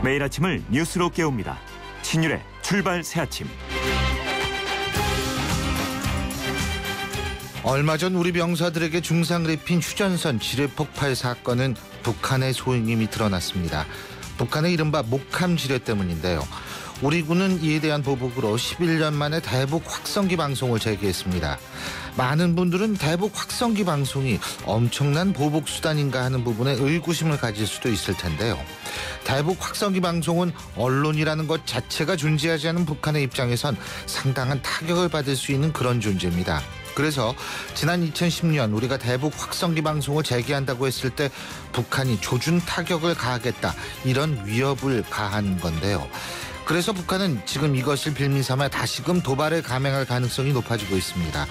매일 아침을 뉴스로 깨웁니다. 신율의 출발 새아침. 얼마 전 우리 병사들에게 중상을 입힌 휴전선 지뢰 폭발 사건은 북한의 소임이 드러났습니다. 북한의 이른바 목함 지뢰 때문인데요. 우리 군은 이에 대한 보복으로 11년 만에 대북 확성기 방송을 재개했습니다. 많은 분들은 대북 확성기 방송이 엄청난 보복 수단인가 하는 부분에 의구심을 가질 수도 있을 텐데요. 대북 확성기 방송은 언론이라는 것 자체가 존재하지 않은 북한의 입장에선 상당한 타격을 받을 수 있는 그런 존재입니다. 그래서 지난 2010년 우리가 대북 확성기 방송을 재개한다고 했을 때 북한이 조준 타격을 가하겠다, 이런 위협을 가한 건데요. 그래서 북한은 지금 이것을 빌미 삼아 다시금 도발을 감행할 가능성이 높아지고 있습니다.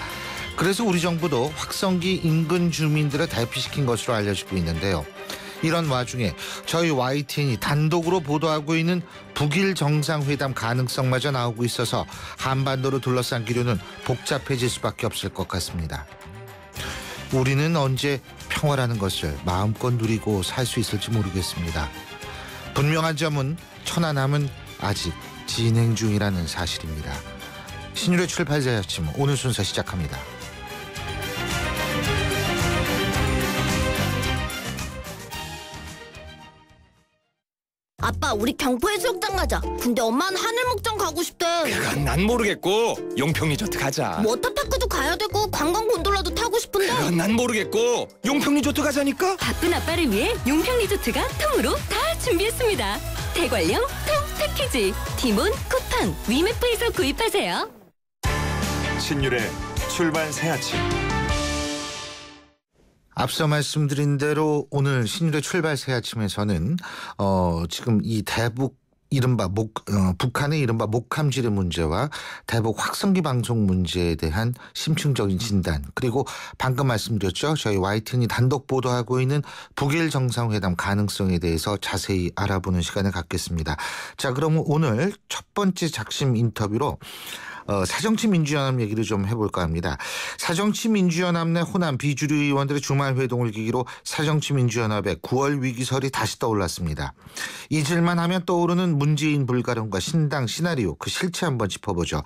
그래서 우리 정부도 확성기 인근 주민들을 대피시킨 것으로 알려지고 있는데요. 이런 와중에 저희 YTN이 단독으로 보도하고 있는 북일 정상회담 가능성마저 나오고 있어서 한반도를 둘러싼 기류는 복잡해질 수밖에 없을 것 같습니다. 우리는 언제 평화라는 것을 마음껏 누리고 살 수 있을지 모르겠습니다. 분명한 점은 천안함은 아직 진행 중이라는 사실입니다. 신율의 출발 새아침, 오늘 순서 시작합니다. 아빠, 우리 경포해수욕장 가자. 근데 엄마는 하늘목장 가고 싶대. 그건 난 모르겠고 용평 리조트 가자. 워터파크도 가야 되고 관광 곤돌라도 타고 싶은데. 그건 난 모르겠고 용평 리조트 가자니까. 바쁜 아빠를 위해 용평 리조트가 통으로 다 준비했습니다. 대관령 통 패키지, 티몬, 쿠팡, 위메프에서 구입하세요. 신율의 출발 새아침. 앞서 말씀드린 대로 오늘 신율의 출발 새아침에서는 지금 이 대북 이른바 북한의 이른바 목함 지뢰 문제와 대북 확성기 방송 문제에 대한 심층적인 진단, 그리고 방금 말씀드렸죠, 저희 YTN이 단독 보도하고 있는 북일 정상회담 가능성에 대해서 자세히 알아보는 시간을 갖겠습니다. 자, 그럼 오늘 첫 번째 작심 인터뷰로 사정치민주연합 얘기를 좀 해볼까 합니다. 사정치민주연합 내 호남 비주류 의원들의 주말 회동을 계기로 사정치민주연합의 9월 위기설이 다시 떠올랐습니다. 잊을만 하면 떠오르는 문재인 불가능과 신당 시나리오, 그 실체 한번 짚어보죠.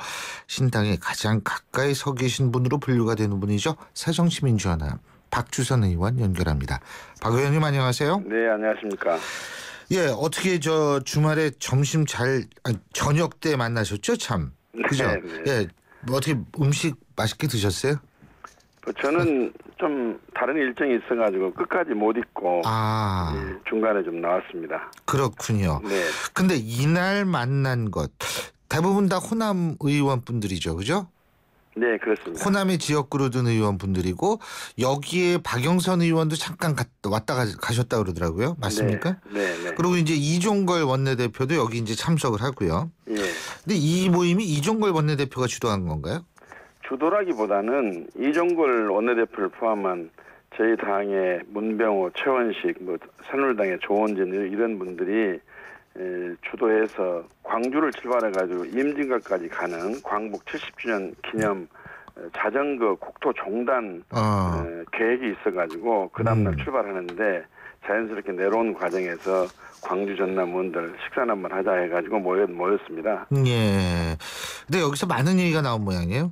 신당에 가장 가까이 서 계신 분으로 분류가 되는 분이죠. 사정치민주연합 박주선 의원 연결합니다. 박 의원님 안녕하세요. 네, 안녕하십니까. 예, 어떻게 주말에 저녁 때 만나셨죠, 참. 그죠? 네, 네. 예, 어떻게 음식 맛있게 드셨어요? 저는 좀 다른 일정이 있어가지고 끝까지 못 있고 중간에 좀 나왔습니다. 그렇군요. 네. 근데 이날 만난 것 대부분 다 호남 의원분들이죠, 그죠? 네, 그렇습니다. 호남의 지역구로 든 의원분들이고 여기에 박영선 의원도 잠깐 왔다 가셨다 그러더라고요. 맞습니까? 네, 네. 그리고 이제 이종걸 원내대표도 여기 이제 참석을 하고요. 예. 근데 이 모임이 이종걸 원내대표가 주도한 건가요? 주도라기보다는 이종걸 원내대표를 포함한 저희 당의 문병호, 최원식, 새누리당의 조원진 이런 분들이 주도해서 광주를 출발해가지고 임진각까지 가는 광복 70주년 기념 자전거 국토 종단 계획이 있어가지고 그 다음날 출발하는데 자연스럽게 내려온 과정에서 광주 전남 의원들 식사나 한번 하자 해가지고 모였습니다. 예. 근데 여기서 많은 얘기가 나온 모양이에요?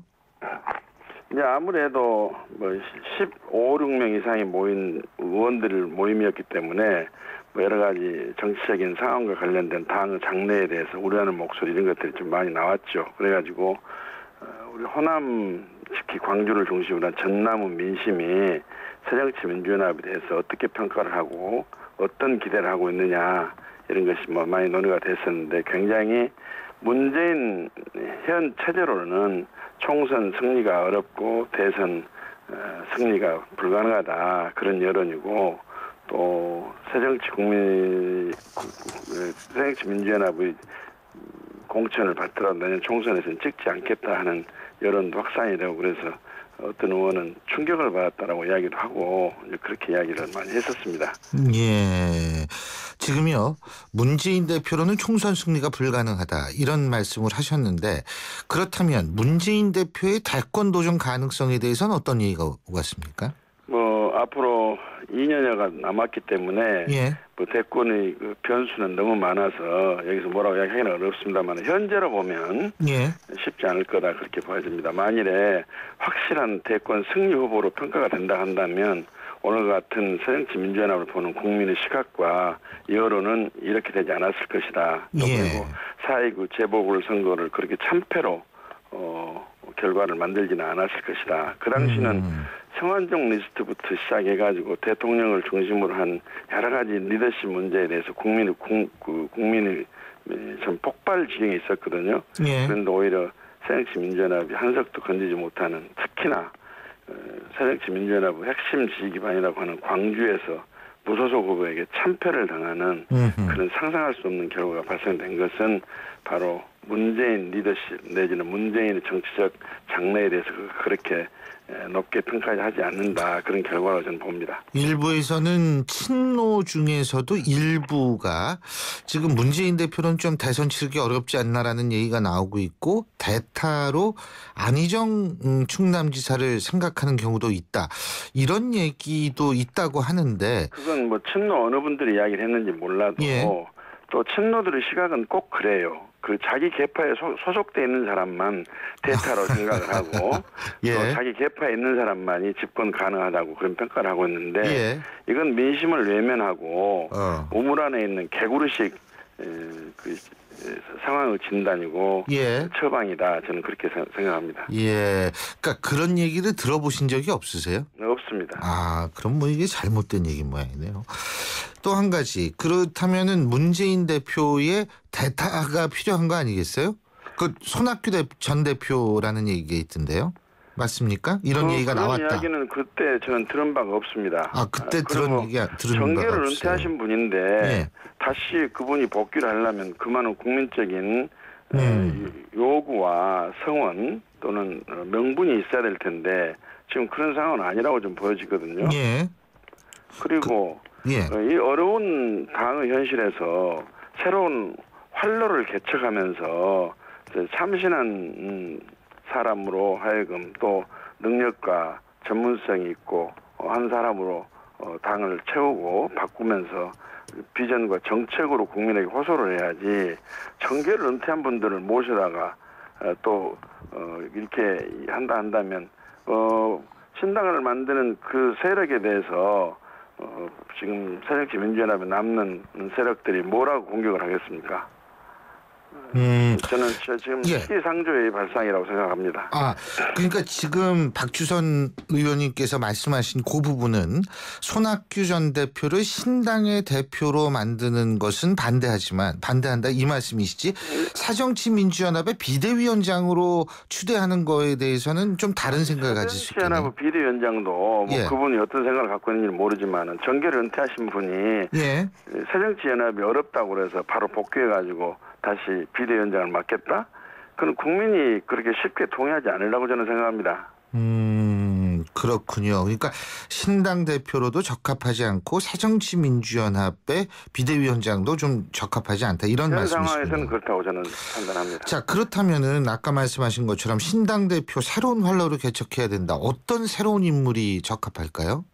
이제 아무래도 15, 16명 이상이 모인 의원들 모임이었기 때문에 여러 가지 정치적인 상황과 관련된 당 장래에 대해서 우려하는 목소리 이런 것들이 좀 많이 나왔죠. 그래가지고 우리 호남, 특히 광주를 중심으로 한 전남의 민심이 새정치민주연합에 대해서 어떻게 평가를 하고 어떤 기대를 하고 있느냐 이런 것이 많이 논의가 됐었는데, 굉장히 문재인 현 체제로는 총선 승리가 어렵고 대선 승리가 불가능하다, 그런 여론이고, 또 새정치민주연합의 공천을 받더라도 내년 총선에서는 찍지 않겠다 하는 여론도 확산이 되고, 그래서 어떤 의원은 충격을 받았다라고 이야기도 하고 그렇게 이야기를 많이 했었습니다. 예. 지금요, 문재인 대표로는 총선 승리가 불가능하다, 이런 말씀을 하셨는데, 그렇다면 문재인 대표의 대권 도전 가능성에 대해서는 어떤 얘기가 오갔습니까? 앞으로 2년여가 남았기 때문에 예. 뭐 대권의 그 변수는 너무 많아서 여기서 뭐라고 이야기하기는 어렵습니다만 현재로 보면 예. 쉽지 않을 거다 그렇게 보여집니다. 만일에 확실한 대권 승리 후보로 평가가 된다 한다면 오늘 같은 새정치민주연합을 보는 국민의 시각과 여론은 이렇게 되지 않았을 것이다. 또 예. 그리고 4.29 재보궐선거를 그렇게 참패로 결과를 만들지는 않았을 것이다. 그 당시는 성완종 리스트부터 시작해가지고 대통령을 중심으로 한 여러 가지 리더십 문제에 대해서 국민이 좀 폭발 지경에 있었거든요. 예. 그런데 오히려 새정치민주연합이 한석도 건지지 못하는 특히나 새정치민주연합의 핵심 지지기반이라고 하는 광주에서 무소속 후보에게 참패를 당하는 그런 상상할 수 없는 결과가 발생된 것은 바로 문재인 리더십 내지는 문재인의 정치적 장래에 대해서 그렇게 높게 평가하지 않는다. 그런 결과라고 저는 봅니다. 일부에서는 친노 중에서도 일부가 지금 문재인 대표는 좀 대선 치르기 어렵지 않나라는 얘기가 나오고 있고 대타로 안희정 충남지사를 생각하는 경우도 있다. 이런 얘기도 있다고 하는데 그건 뭐 친노 어느 분들이 이야기를 했는지 몰라도 예. 또 친노들의 시각은 꼭 그래요. 그 자기 계파에 소속돼 있는 사람만 대타로 생각을 하고 예. 또 자기 계파에 있는 사람만이 집권 가능하다고 그런 평가를 하고 있는데 예. 이건 민심을 외면하고 우물 안에 있는 개구리식 상황의 진단이고 예. 처방이다. 저는 그렇게 생각합니다. 예. 그러니까 그런 얘기를 들어보신 적이 없으세요? 없습니다. 아, 그럼 뭐 이게 잘못된 얘기 모양이네요. 또 한 가지. 그렇다면은 문재인 대표의 대타가 필요한 거 아니겠어요? 그 손학규 전 대표라는 얘기가 있던데요. 맞습니까? 이런 얘기가 그런 나왔다. 이야기는 그때 저는 들은 바가 없습니다. 아, 그때 들은 얘기가 들은 바가 정계를 없어요. 은퇴하신 분인데 예. 다시 그분이 복귀를 하려면 그만한 국민적인 요구와 성원 또는 명분이 있어야 될 텐데 지금 그런 상황은 아니라고 좀 보여지거든요. 예. 그리고 예. 이 어려운 당의 현실에서 새로운 활로를 개척하면서 참신한 사람으로 하여금 또 능력과 전문성이 있고 한 사람으로 당을 채우고 바꾸면서 비전과 정책으로 국민에게 호소를 해야지 정계를 은퇴한 분들을 모셔다가 또 이렇게 한다면 신당을 만드는 그 세력에 대해서 지금 새정치민주연합에 남는 세력들이 뭐라고 공격을 하겠습니까? 저는 지금 예. 시기상조의 발상이라고 생각합니다. 아, 그러니까 지금 박주선 의원님께서 말씀하신 그 부분은 손학규 전 대표를 신당의 대표로 만드는 것은 반대한다 이 말씀이시지 새정치민주연합의 비대위원장으로 추대하는 거에 대해서는 좀 다른 생각을 가질 수 있겠네요. 새정치연합 비대위원장도 뭐 예. 그분이 어떤 생각을 갖고 있는지 모르지만 정계를 은퇴하신 분이 예. 새정치연합이 어렵다고 그래서 바로 복귀해가지고 다시 비대위원장을 맡겠다? 그건 국민이 그렇게 쉽게 동의하지 않으려고 저는 생각합니다. 그렇군요. 그러니까 신당 대표로도 적합하지 않고 새정치민주연합의 비대위원장도 좀 적합하지 않다 이런 말씀이시군요. 상황에서는 그렇다고 저는 판단합니다. 자, 그렇다면은 아까 말씀하신 것처럼 신당 대표 새로운 활로를 개척해야 된다. 어떤 새로운 인물이 적합할까요?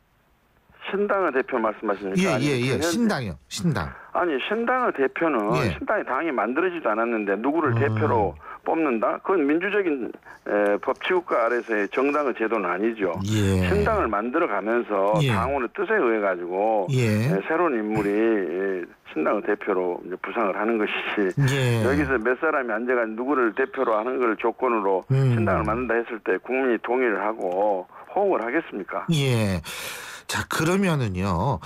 신당의 대표 말씀하십니까? 예. 신당이요. 신당. 아니 신당의 대표는 예. 신당이 당이 만들어지도 않았는데 누구를 대표로 뽑는다? 그건 민주적인 법치국가 아래서의 정당의 제도는 아니죠. 예. 신당을 만들어가면서 예. 당원의 뜻에 의해 가지고 예. 새로운 인물이 신당의 대표로 이제 부상을 하는 것이지. 예. 여기서 몇 사람이 앉아가지고 누구를 대표로 하는 걸 조건으로 신당을 만든다 했을 때 국민이 동의를 하고 호응을 하겠습니까? 예. 자, 그러면은요.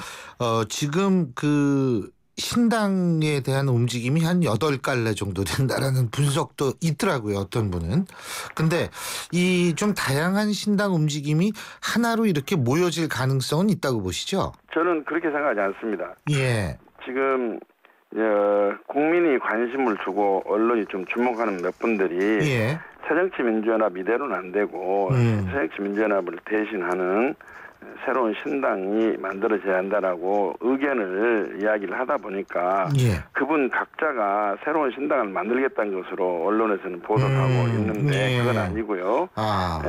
지금 그 신당에 대한 움직임이 한 8갈래 정도 된다라는 분석도 있더라고요. 어떤 분은. 근데 이 좀 다양한 신당 움직임이 하나로 이렇게 모여질 가능성은 있다고 보시죠? 저는 그렇게 생각하지 않습니다. 예. 지금 국민이 관심을 두고 언론이 좀 주목하는 몇 분들이 예. 새정치민주연합 이대로는 안 되고 새정치민주연합을 대신하는 새로운 신당이 만들어져야 한다라고 의견을 이야기를 하다 보니까 예. 그분 각자가 새로운 신당을 만들겠다는 것으로 언론에서는 보도를 하고 있는데 예. 그건 아니고요. 아.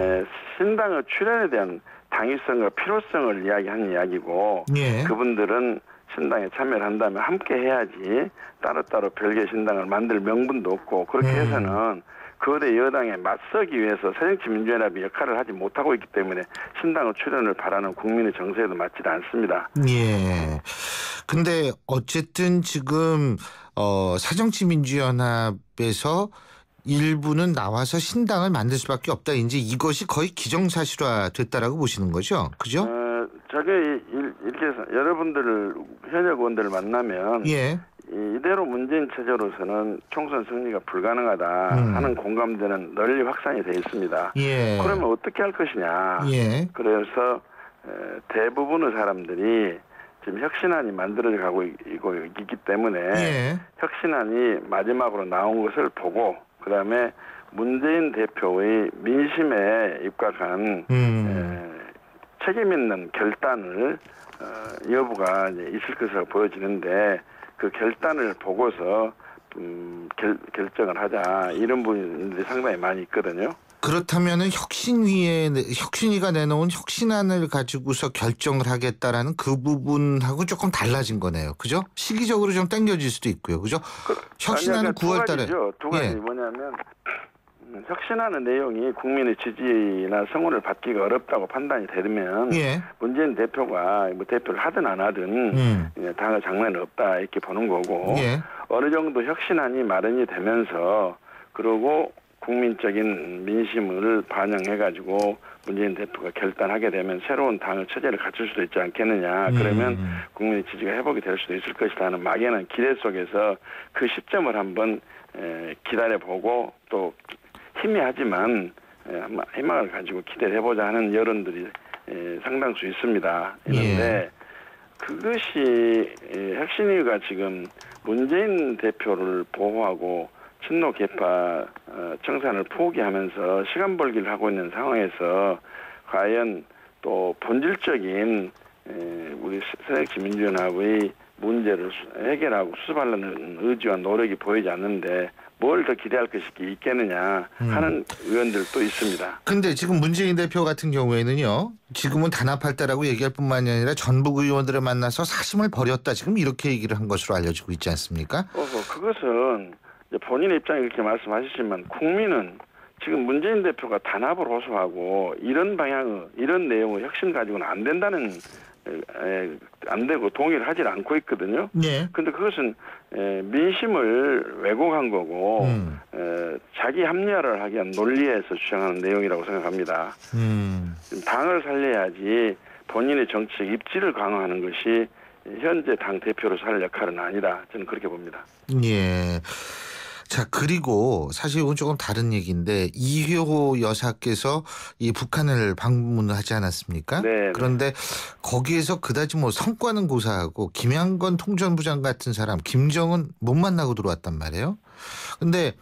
신당의 출현에 대한 당위성과 필요성을 이야기한 이야기고 예. 그분들은 신당에 참여를 한다면 함께 해야지 따로따로 별개 신당을 만들 명분도 없고 그렇게 해서는 거대 여당에 맞서기 위해서 새정치민주연합이 역할을 하지 못하고 있기 때문에 신당의 출현을 바라는 국민의 정서에도 맞지 않습니다. 예. 근데 어쨌든 지금 새정치민주연합에서 일부는 나와서 신당을 만들 수밖에 없다. 이제 이것이 거의 기정사실화 됐다라고 보시는 거죠, 그죠? 저게 이렇게 해서 여러분들을 현역 의원들을 만나면 예. 이대로 문재인 체제로서는 총선 승리가 불가능하다 하는 공감대는 널리 확산이 돼 있습니다. 예. 그러면 어떻게 할 것이냐. 예. 그래서 대부분의 사람들이 지금 혁신안이 만들어져 가고 있기 때문에 예. 혁신안이 마지막으로 나온 것을 보고 그다음에 문재인 대표의 민심에 입각한 책임 있는 결단을 여부가 이제 있을 것으로 보여지는데 그 결단을 보고서 결정을 하자 이런 분들이 상당히 많이 있거든요. 그렇다면은 혁신위가 내놓은 혁신안을 가지고서 결정을 하겠다라는 그 부분하고 조금 달라진 거네요, 그죠? 시기적으로 좀 당겨질 수도 있고요, 그죠? 혁신안은 9월달에 두 가지 뭐냐면 혁신하는 내용이 국민의 지지나 성원을 받기가 어렵다고 판단이 되면 예. 문재인 대표가 뭐 대표를 하든 안 하든 당의 장래는 없다 이렇게 보는 거고 예. 어느 정도 혁신안이 마련이 되면서 그리고 국민적인 민심을 반영해가지고 문재인 대표가 결단하게 되면 새로운 당의 체제를 갖출 수도 있지 않겠느냐. 그러면 국민의 지지가 회복이 될 수도 있을 것이다 하는 막연한 기대 속에서 그 시점을 한번 기다려보고 또 희미하지만 희망을 가지고 기대를 해보자 하는 여론들이 상당수 있습니다. 그런데 그것이 혁신위가 지금 문재인 대표를 보호하고 친노 계파 청산을 포기하면서 시간 벌기를 하고 있는 상황에서 과연 또 본질적인 우리 새정치민주연합의 문제를 해결하고 수습하려는 의지와 노력이 보이지 않는데 뭘 더 기대할 것이 있겠느냐 하는 의원들도 있습니다. 근데 지금 문재인 대표 같은 경우에는요. 지금은 단합할 때라고 얘기할 뿐만이 아니라 전북 의원들을 만나서 사심을 버렸다. 지금 이렇게 얘기를 한 것으로 알려지고 있지 않습니까? 그것은 본인의 입장에 그렇게 말씀하시지만 국민은 지금 문재인 대표가 단합을 호소하고 이런 방향의 이런 내용의 혁신 가지고는 안 된다는 안 되고 동의를 하지 않고 있거든요. 네. 근데 그것은 민심을 왜곡한 거고 자기 합리화를 하기 위한 논리에서 주장하는 내용이라고 생각합니다. 당을 살려야지 본인의 정치적 입지를 강화하는 것이 현재 당 대표로서 할 역할은 아니다. 저는 그렇게 봅니다. 예. 자, 그리고 사실 이건 조금 다른 얘기인데 이효호 여사께서 이 북한을 방문하지 않았습니까? 네. 그런데 거기에서 그다지 뭐 성과는 고사하고 김양건 통전부장 같은 사람 김정은 못 만나고 들어왔단 말이에요. 근데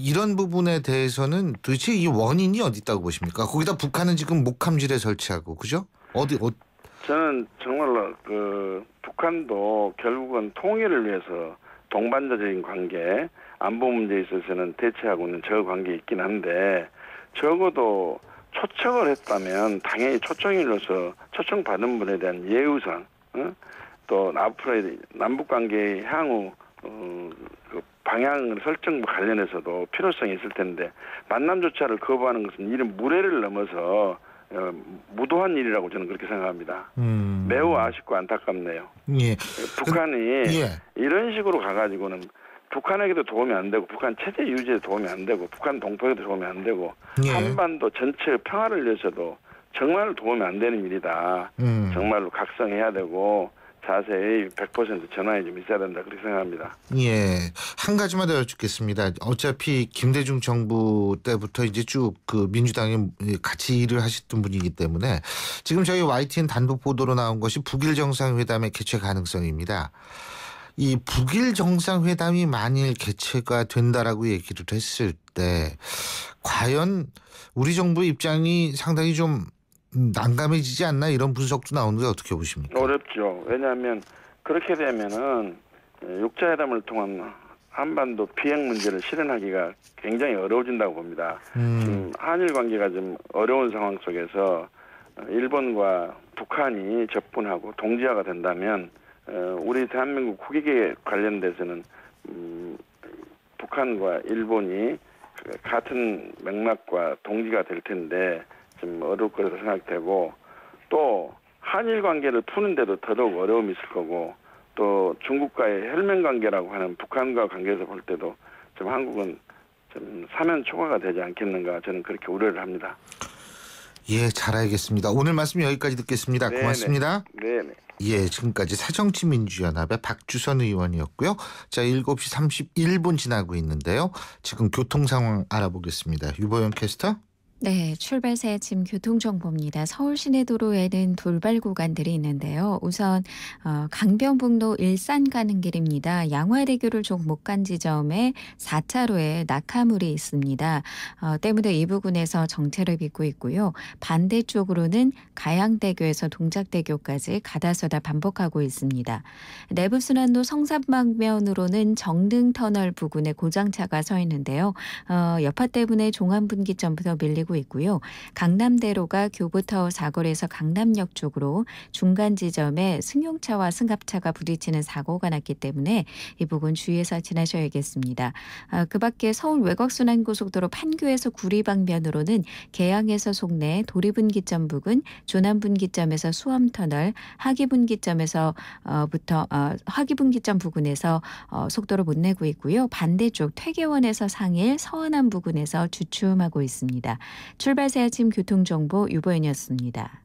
이런 부분에 대해서는 도대체 이 원인이 어디 있다고 보십니까? 거기다 북한은 지금 목함지뢰 설치하고 그죠? 저는 정말로 북한도 결국은 통일을 위해서 동반자적인 관계, 안보 문제에 있어서는 대체하고 있는 저 관계에 있긴 한데 적어도 초청을 했다면 당연히 초청인으로서 초청받은 분에 대한 예우상 또 앞으로의 남북관계의 향후 그 방향 설정 관련해서도 필요성이 있을 텐데 만남조차를 거부하는 것은 이런 무례를 넘어서 무도한 일이라고 저는 그렇게 생각합니다. 매우 아쉽고 안타깝네요. 예. 북한이 이런 식으로 가가지고는 북한에게도 도움이 안 되고 북한 체제 유지에 도움이 안 되고 북한 동포에도 도움이 안 되고 한반도 전체의 평화를 위해서도 정말 도움이 안 되는 일이다. 정말로 각성해야 되고 자세히 100% 전환이 좀 있어야 된다 그렇게 생각합니다. 예, 한 가지만 더 여쭙겠습니다. 어차피 김대중 정부 때부터 이제 쭉 그 민주당에 같이 일을 하셨던 분이기 때문에 지금 저희 YTN 단독 보도로 나온 것이 북일 정상회담의 개최 가능성입니다. 이 북일 정상회담이 만일 개최가 된다라고 얘기를 했을 때 과연 우리 정부의 입장이 상당히 좀 난감해지지 않나 이런 분석도 나오는데 어떻게 보십니까? 어렵죠. 왜냐하면 그렇게 되면은 육자회담을 통한 한반도 비핵 문제를 실현하기가 굉장히 어려워진다고 봅니다. 지금 한일 관계가 좀 어려운 상황 속에서 일본과 북한이 접근하고 동지화가 된다면 우리 대한민국 국익에 관련돼서는 북한과 일본이 같은 맥락과 동지가 될 텐데 좀 어려울 거라고 생각되고 또 한일 관계를 푸는데도 더더욱 어려움이 있을 거고 또 중국과의 혈맹 관계라고 하는 북한과 관계에서 볼 때도 좀 한국은 좀 사면 초과가 되지 않겠는가 저는 그렇게 우려를 합니다. 예, 잘 알겠습니다. 오늘 말씀 여기까지 듣겠습니다. 네네. 고맙습니다. 네네. 예, 지금까지 새정치민주연합의 박주선 의원이었고요. 자, 7시 31분 지나고 있는데요. 지금 교통 상황 알아보겠습니다. 유보영 캐스터. 네, 출발 새 아침 교통정보입니다. 서울 시내도로에는 돌발 구간들이 있는데요. 우선 강변북로 일산 가는 길입니다. 양화대교를 좀 못 간 지점에 4차로에 낙하물이 있습니다. 때문에 이 부근에서 정체를 빚고 있고요. 반대쪽으로는 가양대교에서 동작대교까지 가다서다 반복하고 있습니다. 내부순환로 성산방면으로는 정릉터널 부근에 고장차가 서 있는데요. 여파 때문에 종암분기점부터 밀리고 있고요. 강남대로가 교부타워 사거리에서 강남역 쪽으로 중간 지점에 승용차와 승합차가 부딪히는 사고가 났기 때문에 이 부분 주의해서 지나셔야겠습니다. 그 밖에 서울 외곽순환고속도로 판교에서 구리 방면으로는 계양에서 송내 도리분기점 부근, 조남분기점에서 수암터널, 하기분기점 부근에서 속도를 못 내고 있고요. 반대쪽 퇴계원에서 상일, 서안암 부근에서 주춤하고 있습니다. 출발 새 아침 교통정보 유보연이었습니다.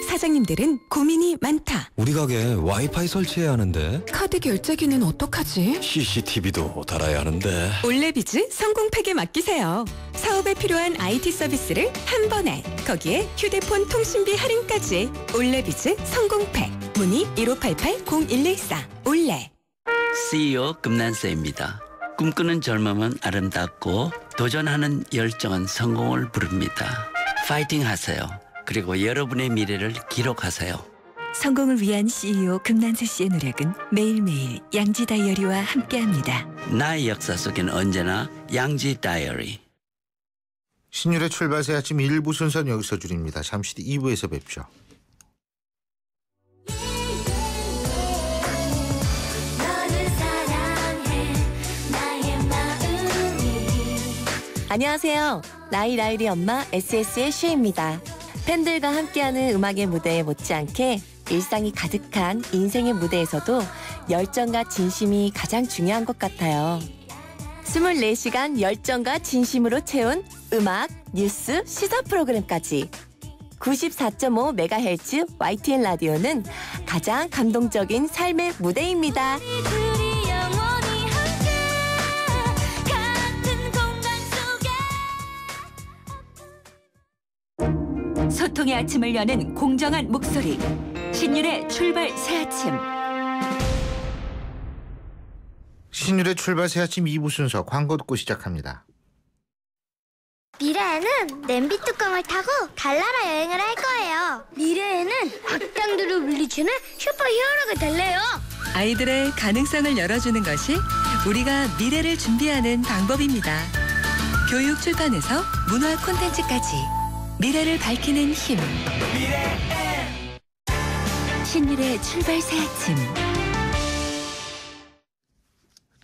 사장님들은 고민이 많다. 우리 가게 와이파이 설치해야 하는데 카드 결제기는 어떡하지? CCTV도 달아야 하는데 올레비즈 성공팩에 맡기세요. 사업에 필요한 IT 서비스를 한 번에. 거기에 휴대폰 통신비 할인까지. 올레비즈 성공팩. 문의 1588-0114. 올레. CEO 금난세입니다. 꿈꾸는 젊음은 아름답고 도전하는 열정은 성공을 부릅니다. 파이팅 하세요. 그리고 여러분의 미래를 기록하세요. 성공을 위한 CEO 금난세 씨의 노력은 매일매일 양지 다이어리와 함께합니다. 나의 역사 속엔 언제나 양지 다이어리. 신율의 출발 새 아침 1부 순서는 여기서 줄입니다. 잠시 뒤 2부에서 뵙죠. 안녕하세요. 나이라이리 엄마 SS의 슈입니다. 팬들과 함께하는 음악의 무대에 못지않게 일상이 가득한 인생의 무대에서도 열정과 진심이 가장 중요한 것 같아요. 24시간 열정과 진심으로 채운 음악, 뉴스, 시사 프로그램까지 94.5MHz YTN 라디오는 가장 감동적인 삶의 무대입니다. 소통의 아침을 여는 공정한 목소리. 신율의 출발 새 아침. 신율의 출발 새 아침 2부 순서 광고 듣고 시작합니다. 미래에는 냄비 뚜껑을 타고 달나라 여행을 할 거예요. 미래에는 악당들을 물리치는 슈퍼히어로가 될래요. 아이들의 가능성을 열어주는 것이 우리가 미래를 준비하는 방법입니다. 교육 출판에서 문화 콘텐츠까지 미래를 밝히는 힘. 신율의 출발 새 아침.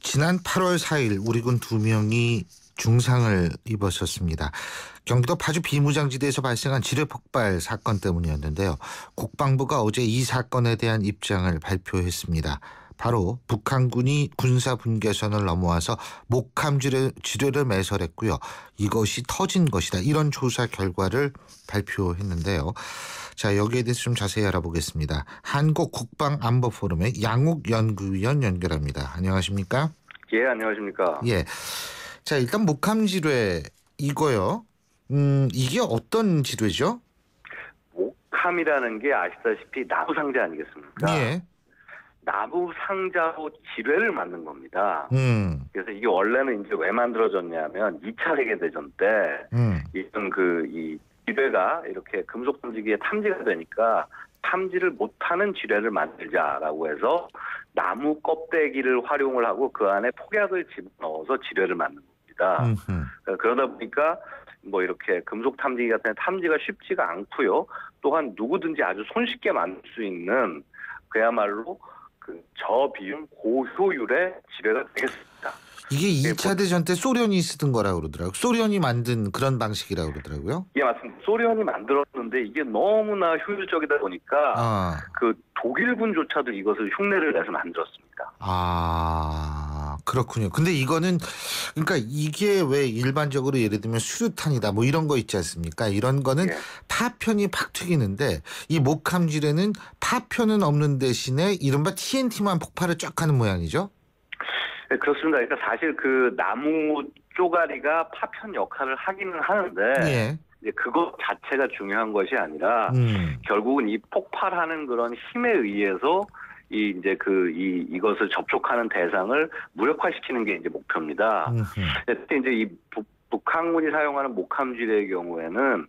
지난 8월 4일 우리 군 2명이 중상을 입었었습니다. 경기도 파주 비무장지대에서 발생한 지뢰 폭발 사건 때문이었는데요. 국방부가 어제 이 사건에 대한 입장을 발표했습니다. 바로 북한군이 군사 분계선을 넘어와서 목함 지뢰를 매설했고요. 이것이 터진 것이다. 이런 조사 결과를 발표했는데요. 자, 여기에 대해서 좀 자세히 알아보겠습니다. 한국국방안보포럼의 양욱 연구위원 연결합니다. 안녕하십니까? 예, 안녕하십니까? 예. 자, 일단 목함 지뢰 이거요. 이게 어떤 지뢰죠? 목함이라는 게 아시다시피 나무 상자 아니겠습니까? 예. 나무 상자로 지뢰를 만든 겁니다. 그래서 이게 원래는 이제 왜 만들어졌냐면 2차 세계대전 때 이런 이 지뢰가 이렇게 금속 탐지기에 탐지가 되니까 탐지를 못하는 지뢰를 만들자라고 해서 나무 껍데기를 활용을 하고 그 안에 폭약을 집어넣어서 지뢰를 만든 겁니다. 그러다 보니까 뭐 이렇게 금속 탐지기 같은 탐지가 쉽지가 않고요. 또한 누구든지 아주 손쉽게 만들 수 있는 그야말로 그 저비용 고효율의 지뢰가 되겠습니다. 이게 2차 대전 때 소련이 쓰던 거라고 그러더라고요. 소련이 만든 그런 방식이라고 그러더라고요. 예, 맞습니다. 소련이 만들었는데 이게 너무나 효율적이다 보니까 그 독일군조차도 이것을 흉내를 내서 만들었습니다. 아, 그렇군요. 근데 이거는 그러니까 이게 왜 일반적으로 예를 들면 수류탄이다 뭐 이런 거 있지 않습니까? 이런 거는 파편이 팍 튀기는데 이 목함 지뢰는 파편은 없는 대신에 이른바 TNT만 폭발을 쫙 하는 모양이죠? 네, 그렇습니다. 그러니까 사실 그 나무 쪼가리가 파편 역할을 하기는 하는데 이제 그것 자체가 중요한 것이 아니라 결국은 이 폭발하는 그런 힘에 의해서 이것을 접촉하는 대상을 무력화시키는 게 이제 목표입니다. 그때 이제 이 북한군이 사용하는 목함지뢰의 경우에는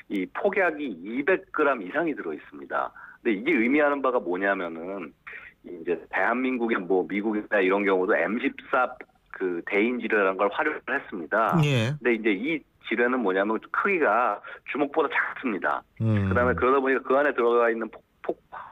이 폭약이 200g 이상이 들어 있습니다. 근데 이게 의미하는 바가 뭐냐면은 이제 대한민국의 뭐 미국이나 이런 경우도 M14 그 대인 지뢰라는 걸 활용을 했습니다. 근데 이제 이 지뢰는 뭐냐면 크기가 주먹보다 작습니다. 그다음에 그러다 보니까 그 안에 들어가 있는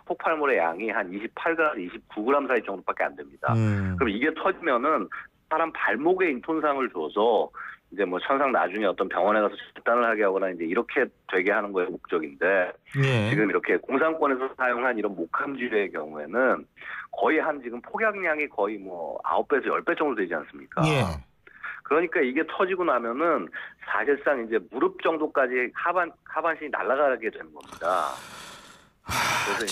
폭발물의 양이 한 28g, 29g 사이 정도밖에 안 됩니다. 그럼 이게 터지면은 사람 발목에 인톤상을 줘서 이제 뭐 천상 나중에 어떤 병원에 가서 절단을 하게 하거나 이제 이렇게 되게 하는 거의 목적인데 지금 이렇게 공산권에서 사용한 이런 목함지뢰의 경우에는 거의 지금 폭약량이 거의 뭐 9배에서 10배 정도 되지 않습니까? 그러니까 이게 터지고 나면은 사실상 이제 무릎 정도까지 하반신이 날아가게 되는 겁니다. 그래서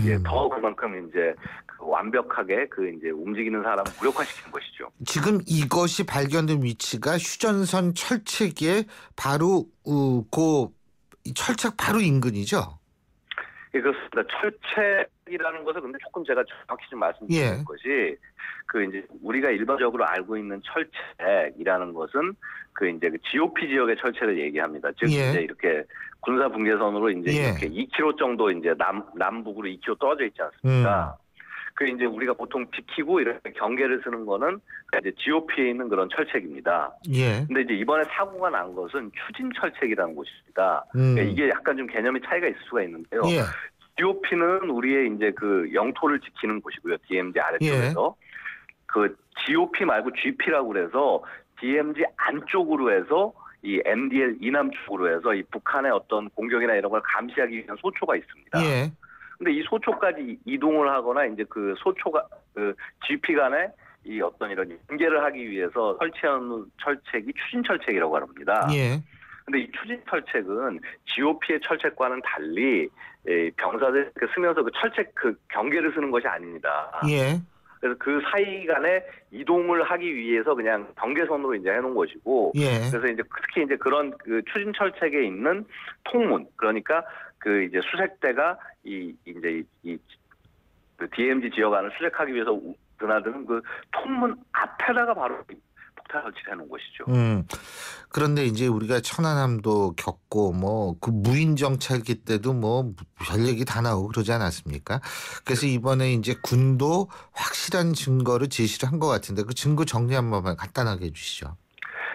이제 더 그만큼 이제 완벽하게 이제 움직이는 사람을 무력화시키는 것이죠. 지금 이것이 발견된 위치가 휴전선 철책의 바로 철책 바로 인근이죠. 예, 그렇습니다. 철책이라는 것은 근데 조금 제가 정확히 좀 말씀드리는 것이 이제 우리가 일반적으로 알고 있는 철책이라는 것은 이제 GOP 지역의 철책을 얘기합니다. 즉 이제 이렇게 군사 분계선으로 이제 이렇게 2km 정도 이제 남북으로 2km 떨어져 있지 않습니까? 이제 우리가 보통 지키고 이렇게 경계를 쓰는 거는 이제 GOP에 있는 그런 철책입니다. 근데 이제 이번에 사고가 난 것은 추진 철책이라는 곳입니다. 그러니까 이게 약간 좀 개념의 차이가 있을 수가 있는데요. GOP는 우리의 이제 그 영토를 지키는 곳이고요. DMZ 아래쪽에서 그 GOP 말고 GP라고 그래서 DMZ 안쪽으로 해서 이 MDL 이남 쪽으로 해서 이 북한의 어떤 공격이나 이런 걸 감시하기 위한 소초가 있습니다. 근데 이 소초까지 이동을 하거나 이제 그 소초가 그 GP 간에 이 어떤 이런 연계를 하기 위해서 설치한 철책이 추진 철책이라고 합니다. 근데 이 추진 철책은 GOP의 철책과는 달리 병사들 쓰면서 그 철책 경계를 쓰는 것이 아닙니다. 그래서 그 사이 간에 이동을 하기 위해서 그냥 경계선으로 이제 해놓은 것이고, 그래서 이제 특히 이제 그런 그 추진 철책에 있는 통문, 그러니까 그 이제 수색대가 이제 그 DMZ 지역 안을 수색하기 위해서 드나드는 그 통문 앞에다가 바로 폭탄 설치를 해놓은 것이죠. 그런데 이제 우리가 천안함도 겪고 뭐 그 무인 정찰기 때도 뭐 별 얘기 다 나오고 그러지 않았습니까? 그래서 이번에 이제 군도 확실한 증거를 제시를 한 것 같은데 그 증거 정리 한 번만 간단하게 해주시죠.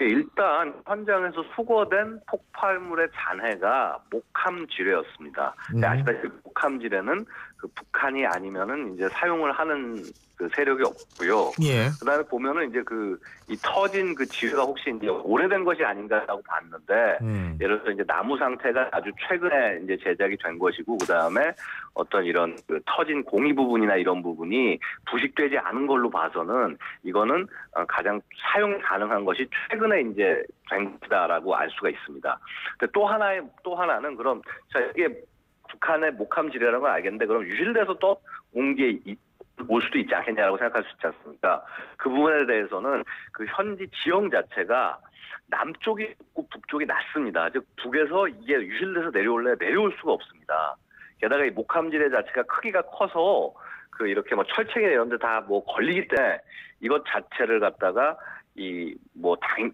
일단 현장에서 수거된 폭발물의 잔해가 목함 지뢰였습니다. 아시다시피 목함 지뢰는 그 북한이 아니면은 이제 사용을 하는 그 세력이 없고요. 그다음에 보면은 이제 이 터진 그 지뢰가 혹시 이제 오래된 것이 아닌가라고 봤는데 예를 들어서 이제 나무 상태가 아주 최근에 이제 제작이 된 것이고 그다음에 어떤 이런 그 터진 공이 부분이나 이런 부분이 부식되지 않은 걸로 봐서는 이거는 가장 사용 가능한 것이 최근에 이제 된 것이다라고 알 수가 있습니다. 근데 또 하나는 그럼 이게 북한의 목함 지뢰라는 걸 알겠는데 그럼 유실돼서 또 온 게 올 수도 있지 않겠냐라고 생각할 수 있지 않습니까? 그 부분에 대해서는 그 현지 지형 자체가 남쪽이 있고 북쪽이 낮습니다. 즉 북에서 이게 유실돼서 내려올 수가 없습니다. 게다가 이 목함지뢰 자체가 크기가 커서 그 이렇게 뭐 철책이나 이런 데 다 뭐 걸리기 때문에 이것 자체를 갖다가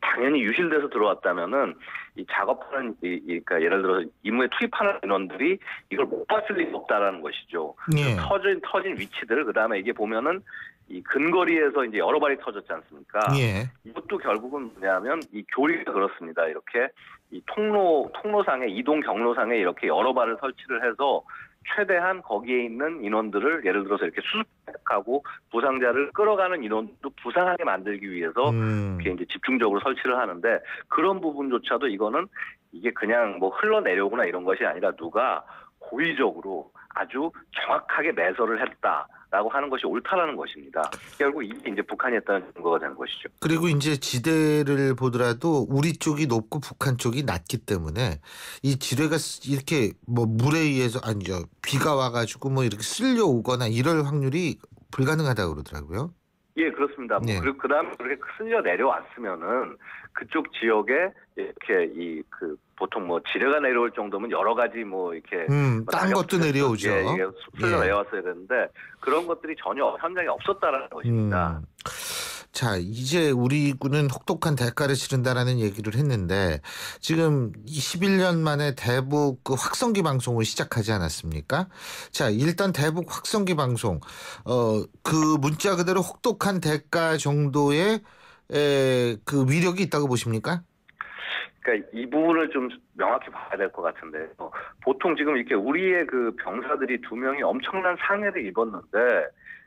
당연히 유실돼서 들어왔다면은 이 작업하는 그러니까 예를 들어서 임무에 투입하는 인원들이 이걸 못 봤을 리가 없다라는 것이죠. 예. 터진 위치들 그다음에 이게 보면은 이 근거리에서 이제 여러 발이 터졌지 않습니까? 예. 이것도 결국은 뭐냐면 이 교리가 그렇습니다. 이렇게 이 통로상에 이동 경로상에 이렇게 여러 발을 설치를 해서 최대한 거기에 있는 인원들을 예를 들어서 이렇게 수습하고 부상자를 끌어가는 인원도 부상하게 만들기 위해서 이렇게 이제 집중적으로 설치를 하는데 그런 부분조차도 이게 그냥 뭐 흘러내려오거나 이런 것이 아니라 누가 고의적으로 아주 정확하게 매설을 했다라고 하는 것이 옳다라는 것입니다. 결국 이게 이제 북한이 했다는 증거가 되는 것이죠. 그리고 이제 지대를 보더라도 우리 쪽이 높고 북한 쪽이 낮기 때문에 이 지뢰가 이렇게 뭐 물에 의해서 아니죠 비가 와가지고 뭐 이렇게 쓸려오거나 이럴 확률이 불가능하다고 그러더라고요. 예, 그렇습니다. 예. 그리고 그다음에 그렇게 쓸려 내려왔으면은 그쪽 지역에 이렇게 보통 뭐 지뢰가 내려올 정도면 여러 가지 뭐 이렇게 딴 것도 내려오죠. 예, 이게 쓸려 내려왔어야 되는데 그런 것들이 전혀 현장에 없었다라는 것입니다. 자, 이제 우리 군은 혹독한 대가를 치른다라는 얘기를 했는데 지금 21년 만에 대북 그 확성기 방송을 시작하지 않았습니까? 자, 일단 대북 확성기 방송 그 문자 그대로 혹독한 대가 정도의 그 위력이 있다고 보십니까? 그러니까 이 부분을 좀 명확히 봐야 될 것 같은데 보통 지금 이렇게 우리의 그 병사들이 2명이 엄청난 상해를 입었는데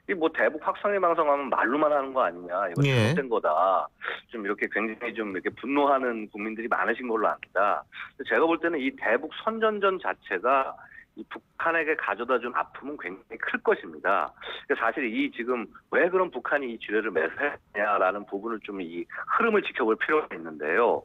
이 뭐 대북 확성기 방송하면 말로만 하는 거 아니냐 이거 잘못된 거다 좀 이렇게 굉장히 좀 이렇게 분노하는 국민들이 많으신 걸로 압니다. 제가 볼 때는 이 대북 선전전 자체가 이 북한에게 가져다 준 아픔은 굉장히 클 것입니다. 사실 이 지금 왜 그런 북한이 이 지뢰를 매설했냐라는 부분을 좀 이 흐름을 지켜볼 필요가 있는데요.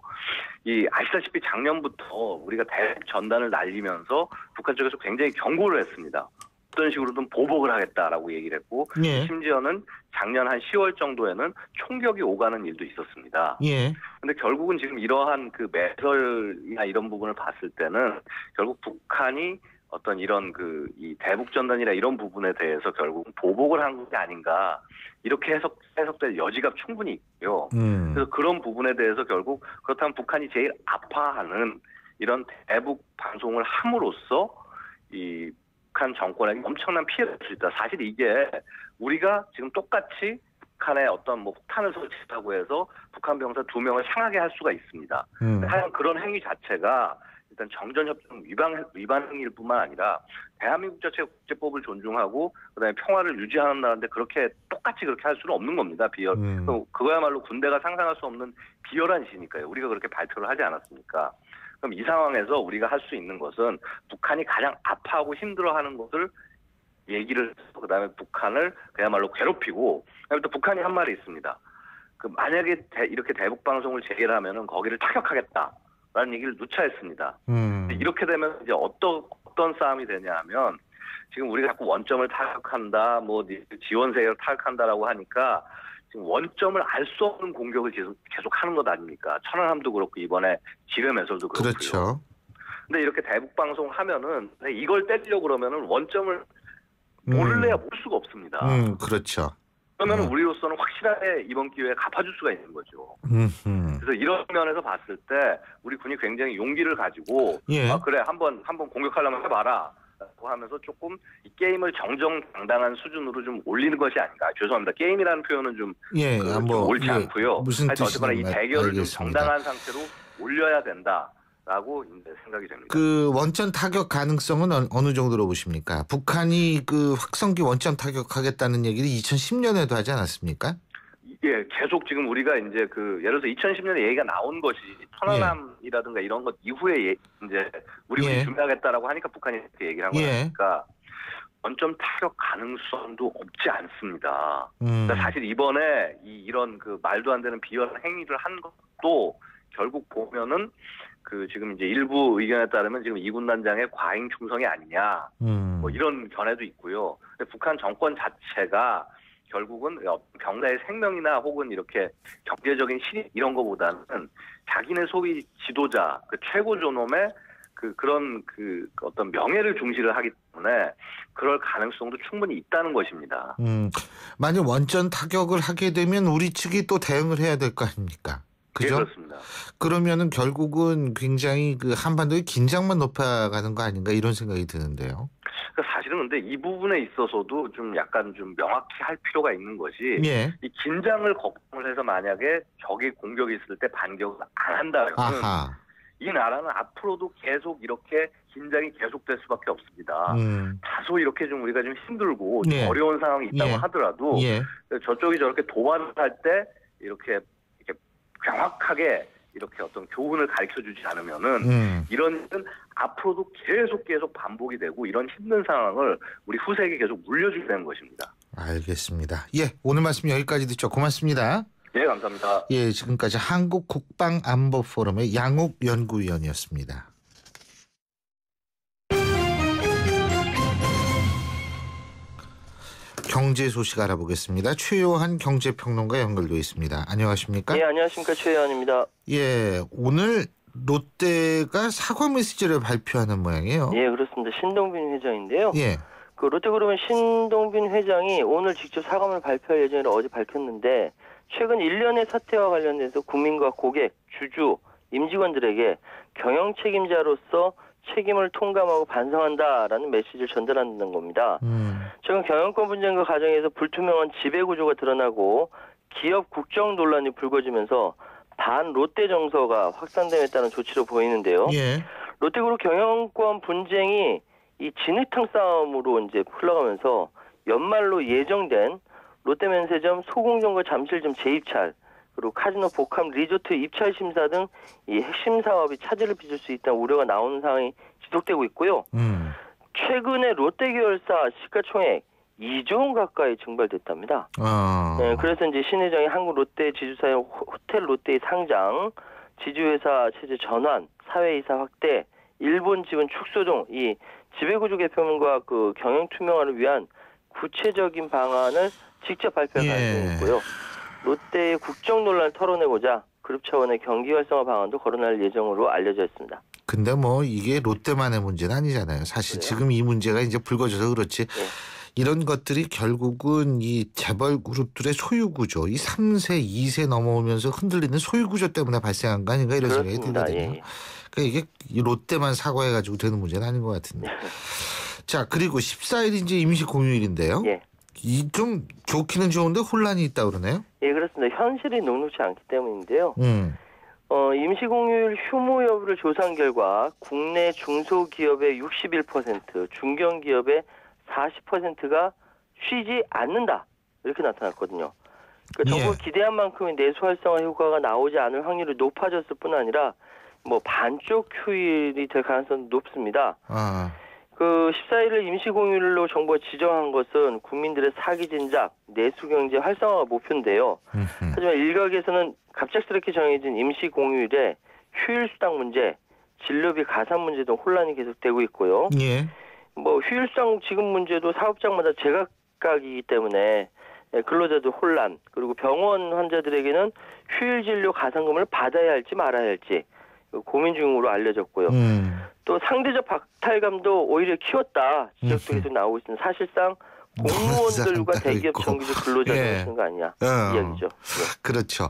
이 아시다시피 작년부터 우리가 대북 전단을 날리면서 북한 쪽에서 굉장히 경고를 했습니다. 어떤 식으로든 보복을 하겠다라고 얘기를 했고 심지어는 작년 한 10월 정도에는 총격이 오가는 일도 있었습니다. 그런데 결국은 지금 이러한 그 매설이나 이런 부분을 봤을 때는 결국 북한이 어떤 이런 이 대북 전단이나 이런 부분에 대해서 결국 보복을 한 게 아닌가 이렇게 해석될 여지가 충분히 있고요. 그래서 그런 부분에 대해서 결국 그렇다면 북한이 제일 아파하는 이런 대북 방송을 함으로써 이 북한 정권에게 엄청난 피해를 줄 수 있다. 사실 이게 우리가 지금 똑같이 북한에 어떤 뭐 폭탄을 설치했다고 해서 북한 병사 2명을 상하게 할 수가 있습니다. 하여간 그런 행위 자체가 일단 정전협정 위반 행위일 뿐만 아니라 대한민국 자체 국제법을 존중하고 그다음에 평화를 유지하는 나라인데 똑같이 그렇게 할 수는 없는 겁니다. 그거야말로 군대가 상상할 수 없는 비열한 시니까요. 우리가 그렇게 발표를 하지 않았습니까? 그럼 이 상황에서 우리가 할 수 있는 것은 북한이 가장 아파하고 힘들어하는 것을 얘기를 해서 그다음에 북한을 그야말로 괴롭히고 그다음에 또 북한이 한 말이 있습니다. 만약에 이렇게 대북 방송을 재개하면은 거기를 타격하겠다라는 얘기를 누차 했습니다. 이렇게 되면 이제 어떤 싸움이 되냐하면 지금 우리가 자꾸 원점을 타격한다, 뭐 지원 세력을 타격한다라고 하니까 지금 원점을 알 수 없는 공격을 계속 하는 것 아닙니까? 천안함도 그렇고 이번에 지뢰 매설도 그렇고요. 그렇죠. 근데 이렇게 대북 방송 하면은 이걸 때리려고 그러면은 원점을 모를래야 볼 수가 없습니다. 그렇죠. 그러면 우리로서는 확실하게 이번 기회에 갚아줄 수가 있는 거죠. 그래서 이런 면에서 봤을 때 우리 군이 굉장히 용기를 가지고 그래 한번 공격하려면 해봐라. 라고 하면서 조금 이 게임을 정정당당한 수준으로 좀 올리는 것이 아닌가. 죄송합니다. 게임이라는 표현은 좀 옳지 않고요. 무슨 어쨌거나 이 대결을 좀 알겠습니다. 정당한 상태로 올려야 된다라고 이제 생각이 됩니다. 그 원점 타격 가능성은 어느 정도로 보십니까? 북한이 그 확성기 원점 타격하겠다는 얘기를 2010년에도 하지 않았습니까? 예, 계속 지금 우리가 이제 예를 들어서 2010년에 얘기가 나온 것이 천안함이라든가 이런 것 이후에 이제 우리 군이 준비하겠다라고 하니까 북한이 이렇게 얘기를 한 거니까 원점 타격 가능성도 없지 않습니다. 그러니까 사실 이번에 이런 말도 안 되는 비열한 행위를 한 것도 결국 보면은 지금 이제 일부 의견에 따르면 지금 이군 단장의 과잉 충성이 아니냐 뭐 이런 견해도 있고요. 근데 북한 정권 자체가 결국은 병사의 생명이나 혹은 이렇게 경제적인 실익 이런 거보다는 자기네 소위 지도자 최고 존엄의 그런 어떤 명예를 중시를 하기 때문에 그럴 가능성도 충분히 있다는 것입니다. 만약 원전 타격을 하게 되면 우리 측이 또 대응을 해야 될 거 아닙니까? 그죠? 네, 그렇습니다. 그러면은 결국은 굉장히 한반도의 긴장만 높아가는 거 아닌가 이런 생각이 드는데요. 사실은 근데 이 부분에 있어서도 좀 약간 좀 명확히 할 필요가 있는 것이 예. 이 긴장을 걱정을 해서 만약에 적이 공격이 있을 때 반격을 안 한다면 이 나라는 앞으로도 계속 이렇게 긴장이 계속될 수밖에 없습니다. 다소 이렇게 좀 우리가 좀 힘들고 좀 어려운 상황이 있다고 하더라도 저쪽이 저렇게 도발을 할 때 이렇게 명확하게 이렇게 어떤 교훈을 가르쳐주지 않으면은 이런 일은 앞으로도 계속 반복이 되고 이런 힘든 상황을 우리 후세에게 계속 물려주게 되는 것입니다. 알겠습니다. 예, 오늘 말씀 여기까지 듣죠. 고맙습니다. 네, 감사합니다. 예, 지금까지 한국국방안보포럼의 양옥 연구위원이었습니다. 경제 소식 알아보겠습니다. 최요한 경제평론가 연결되어 있습니다. 안녕하십니까? 예, 안녕하십니까. 최요한입니다. 예, 오늘 롯데가 사과 메시지를 발표하는 모양이에요. 예, 그렇습니다. 신동빈 회장인데요. 예. 그 롯데그룹은 신동빈 회장이 오늘 직접 사과문을 발표할 예정이라 어제 밝혔는데 최근 일련의 사태와 관련해서 국민과 고객, 주주, 임직원들에게 경영 책임자로서 책임을 통감하고 반성한다라는 메시지를 전달한다는 겁니다. 최근 경영권 분쟁과 과정에서 불투명한 지배구조가 드러나고 기업 국정 논란이 불거지면서 반 롯데 정서가 확산됨에 따른 조치로 보이는데요. 예. 롯데그룹 경영권 분쟁이 이 진흙탕 싸움으로 이제 흘러가면서 연말로 예정된 롯데면세점, 소공정거 잠실점 재입찰, 그리고 카지노 복합 리조트 입찰 심사 등 이 핵심 사업이 차질을 빚을 수 있다는 우려가 나오는 상황이 지속되고 있고요. 최근에 롯데 계열사 시가총액 2조 원 가까이 증발됐답니다. 네, 그래서 이제 신 회장이 한국 롯데 지주사의 호텔 롯데의 상장, 지주회사 체제 전환, 사회이사 확대, 일본 지분 축소 등 이 지배구조 개편과 그 경영 투명화를 위한 구체적인 방안을 직접 발표할 가능성이 있고요. 롯데의 국정 논란을 털어내고자 그룹 차원의 경기 활성화 방안도 거론할 예정으로 알려져 있습니다. 근데 뭐 이게 롯데만의 문제는 아니잖아요. 사실 그래요? 지금 이 문제가 이제 불거져서 그렇지. 이런 것들이 결국은 이 재벌 그룹들의 소유 구조, 이 3세, 2세 넘어오면서 흔들리는 소유 구조 때문에 발생한 거 아닌가 이런 생각이 들거든요. 그러니까 이게 롯데만 사과해가지고 되는 문제는 아닌 것 같은데. 자, 그리고 14일 이제 임시 공휴일인데요. 이 좀 좋기는 좋은데 혼란이 있다 그러네요. 예, 그렇습니다. 현실이 녹록지 않기 때문인데요. 임시 공휴일 휴무 여부를 조사한 결과 국내 중소기업의 61%, 중견기업의 40%가 쉬지 않는다 이렇게 나타났거든요. 그러니까 정부가 기대한 만큼의 내수 활성화 효과가 나오지 않을 확률이 높아졌을 뿐 아니라 뭐 반쪽 휴일이 될 가능성이 높습니다. 그 14일을 임시공휴일로 정부가 지정한 것은 국민들의 사기 진작, 내수 경제 활성화가 목표인데요. 하지만 일각에서는 갑작스럽게 정해진 임시공휴일에 휴일 수당 문제, 진료비 가산 문제 등 혼란이 계속되고 있고요. 뭐 휴일 수당 지급 문제도 사업장마다 제각각이기 때문에 근로자들 혼란, 그리고 병원 환자들에게는 휴일 진료 가산금을 받아야 할지 말아야 할지 고민 중으로 알려졌고요. 또 상대적 박탈감도 오히려 키웠다 지적도 계속 나오고 있습니다. 사실상 공무원들과 대기업 정규직 근로자들 하는 거 아니냐 이야기죠. 그렇죠.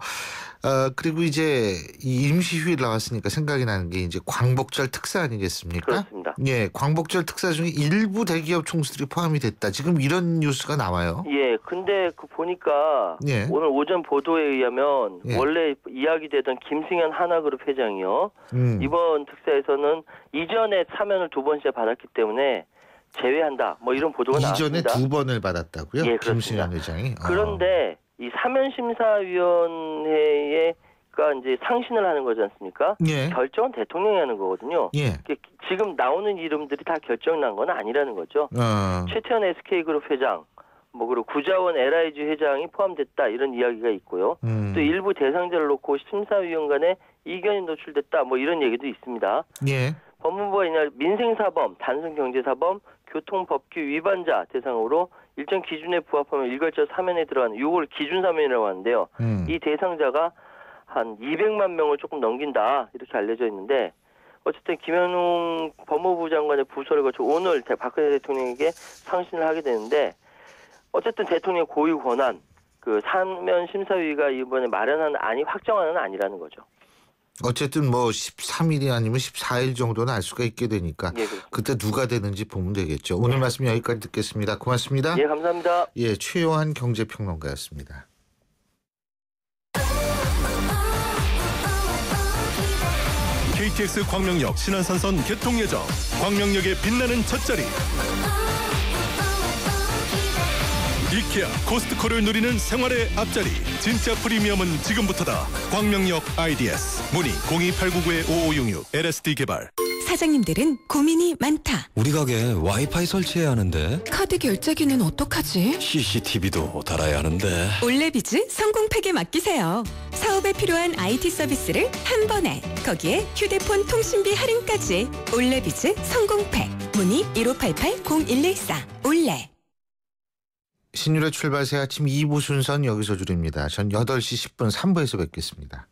그리고 이제 이 임시휴일 나왔으니까 생각이 나는 게 이제 광복절 특사 아니겠습니까? 그렇습니다. 예, 광복절 특사 중에 일부 대기업 총수들이 포함이 됐다. 지금 이런 뉴스가 나와요. 예, 근데 그 보니까 오늘 오전 보도에 의하면 원래 이야기되던 김승현 하나그룹 회장이요. 이번 특사에서는 이전에 사면을 2번째 받았기 때문에 제외한다. 뭐 이런 보도가 나왔습니다. 이전에 2번을 받았다고요? 예, 김승현 회장이. 그런데 이 사면심사위원회가 이제 상신을 하는 거지 않습니까? 결정은 대통령이 하는 거거든요. 지금 나오는 이름들이 다 결정 난 건 아니라는 거죠. 최태원 SK그룹 회장, 뭐 그리고 구자원 LIG 회장이 포함됐다 이런 이야기가 있고요. 또 일부 대상자를 놓고 심사위원 간에 이견이 노출됐다 뭐 이런 얘기도 있습니다. 법무부가 이날 민생사범, 단순경제사범, 교통법규 위반자 대상으로 일정 기준에 부합하면 일괄적 사면에 들어가는 이걸 기준 사면이라고 하는데요. 이 대상자가 한 200만 명을 조금 넘긴다 이렇게 알려져 있는데 어쨌든 김현웅 법무부 장관의 부서를 거쳐 오늘 박근혜 대통령에게 상신을 하게 되는데 어쨌든 대통령의 고유 권한 그 사면 심사위가 이번에 마련한 안이 확정안은 아니라는 거죠. 어쨌든 뭐 13일이 아니면 14일 정도는 알 수가 있게 되니까 예, 그때 누가 되는지 보면 되겠죠. 오늘 말씀 여기까지 듣겠습니다. 고맙습니다. 예, 감사합니다. 예, 최요한 경제평론가였습니다. KTX 광명역 신안산선 개통 예정. 광명역의 빛나는 첫자리. 이케아, 코스트코를 누리는 생활의 앞자리. 진짜 프리미엄은 지금부터다. 광명역 IDS. 문의 02-899-5566 LSD 개발. 사장님들은 고민이 많다. 우리 가게 와이파이 설치해야 하는데 카드 결제기는 어떡하지? CCTV도 달아야 하는데 올레비즈 성공팩에 맡기세요. 사업에 필요한 IT 서비스를 한 번에. 거기에 휴대폰 통신비 할인까지. 올레비즈 성공팩. 문의 1588-0114 올레. 신율의 출발새 아침 2부 순서는 여기서 줄입니다. 전 8시 10분 3부에서 뵙겠습니다.